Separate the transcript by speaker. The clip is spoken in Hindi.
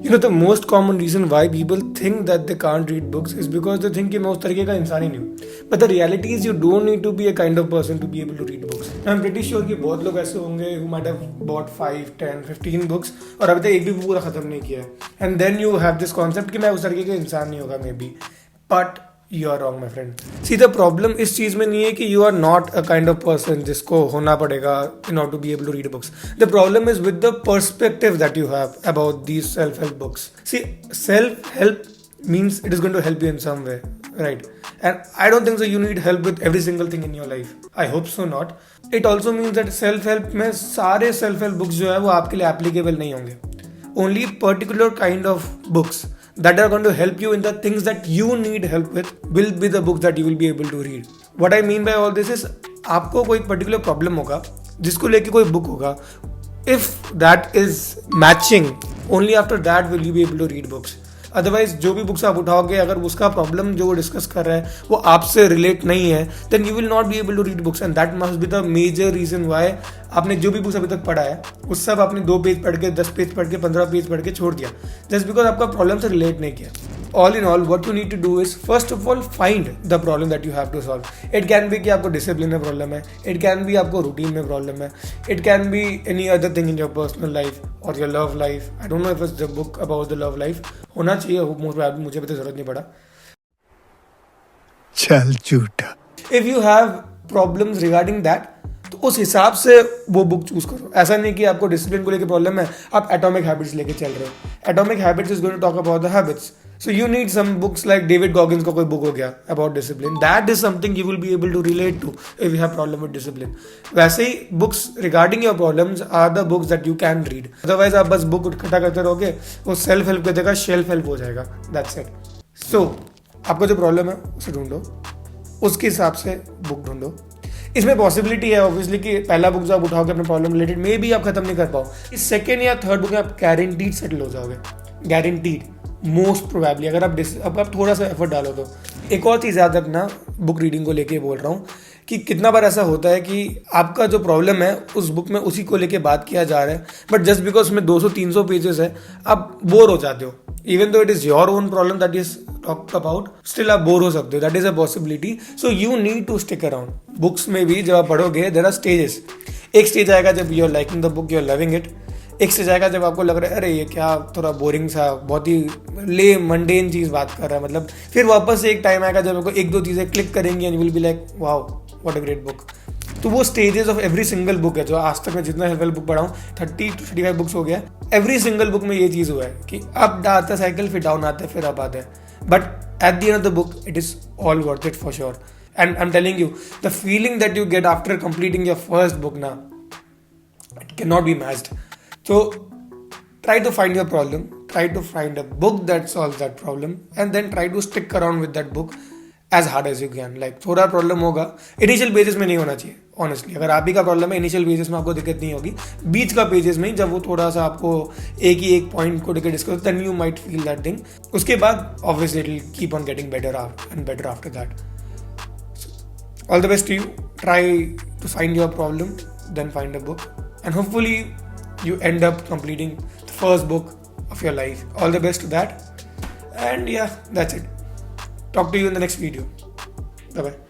Speaker 1: You know, the most common reason why people think that they can't read books is because they think कि मैं उस तरीके का इंसान ही नहीं हूँ. But the reality is you don't need to be a kind of person to be able to read books. I'm pretty sure कि बहुत लोग ऐसे होंगे who might have bought 5, 10, 15 books और अभी तक एक भी पूरा खत्म नहीं किया है. And then you have this concept कि मैं उस तरीके का इंसान नहीं होगा maybe. But you are wrong, my friend. See, the problem इस चीज में नहीं है कि you are not a kind of person जिसको होना पड़ेगा in order to be able to read books. The problem is with the perspective that you have about these self-help books. See, self-help means it is going to help you in some way, right? And I don't think so you need help with every single thing in your life. I hope so not. It also means that self-help में सारे self-help books जो है वो आपके लिए applicable नहीं होंगे. Only particular kind of books that are going to help you in the things that you need help with will be the books that you will be able to read. What I mean by all this is आपको कोई particular problem होगा जिसको लेके कोई book होगा. If that is matching, only after that will you be able to read books. Otherwise जो भी बुक्स आप उठाओगे अगर उसका प्रॉब्लम जो वो डिस्कस कर रहा है वो आपसे रिलेट नहीं है then you will not be able to read books and that must be the major reason why आपने जो भी बुक्स अभी तक पढ़ा है उस सब आपने 2 पेज पढ़ के 10 पेज पढ़ के 15 पेज पढ़ के छोड़ दिया जस्ट बिकॉज आपका प्रॉब्लम से रिलेट नहीं किया. All in all, what you need to do is first of all find the problem that you have to solve. It can be कि आपको discipline में problem है, it can be आपको routine में problem है, it can be any other thing in your personal life or your love life. I don't know if it's the book about the love life. होना चाहिए, मुझे भी तो जरूरत नहीं पड़ा.
Speaker 2: चल झूठा.
Speaker 1: If you have problems regarding that, तो उस हिसाब से वो बुक चूज करो. ऐसा नहीं कि आपको डिसिप्लिन को लेकर प्रॉब्लम है आप एटॉमिक हैबिट्स लेके चल रहे हो. Atomic habits is going to talk about the habits. So you need some books like David Goggins का कोई book हो गया about discipline. That is something you will be able to relate to if you have problem with discipline. वैसे ही books regarding your problems are the books that you can read. Otherwise आप बस book इकट्ठा करते रहोगे वो self help की जगह shelf help हो जाएगा. That's it. So आपको जो प्रॉब्लम है उसे ढूंढो उसके हिसाब से बुक ढूंढो. इसमें पॉसिबिलिटी है ऑब्वियसली कि पहला बुक जो आप उठाओगे अपने प्रॉब्लम रिलेटेड मे भी आप खत्म नहीं कर पाओ. इस सेकेंड या थर्ड बुक में आप गारंटीड सेटल हो जाओगे. गारंटीड मोस्ट प्रोबेबली अगर आप थोड़ा सा एफर्ट डालो तो. एक और चीज़ याद रखना बुक रीडिंग को लेके बोल रहा हूँ कि कितना बार ऐसा होता है कि आपका जो प्रॉब्लम है उस बुक में उसी को लेके बात किया जा रहा है बट जस्ट बिकॉज उसमें 200-300 पेजेस है आप बोर हो जाते हो. Even though it is your own problem that is talked about still आप बोर हो सकते हो. That is a possibility. So you need to stick around. Books में भी जब आप पढ़ोगे देयर आर स्टेजेस. एक स्टेज आएगा जब you are liking the book, you are loving it. एक स्टेज आएगा जब आपको लग रहा है अरे ये क्या थोड़ा बोरिंग सा बहुत ही ले मंडेन चीज़ बात कर रहा है मतलब. फिर वापस से एक टाइम आएगा जब आपको 1-2 चीज़ें क्लिक करेंगी and you will be like wow what a great book. तो वो stages of every single book है जो आज तक मैं जितना सेल्फ हेल्प बुक पढ़ा हूँ 30-35 बुक्स हो गया. एवरी सिंगल बुक में ये चीज़ हुआ है कि अप आता है साइकिल फिर डाउन आता है फिर अप आता है but at the end of the book it is all worth it for sure. And I am telling you the feeling that you get after completing your first book ना it can not be matched. So try to find your problem, try to find a book that solves that problem and then try to stick around with that book as hard as you can. Like थोड़ा प्रॉब्लम होगा इनिशियल पेजेस में नहीं होना चाहिए ऑनेस्टली. अगर आप ही का प्रॉब्लम है इनिशियल पेजेस में आपको दिक्कत नहीं होगी. बीच का पेजेस में जब वो थोड़ा सा आपको एक पॉइंट को लेकर discuss then you might feel that thing. उसके बाद obviously it will keep on getting better and better after that. All the best to you. Try to find your problem then find a book and hopefully you end up completing the first book of your life. All the best to that. And yeah, that's it. Talk to you in the next video. Bye bye.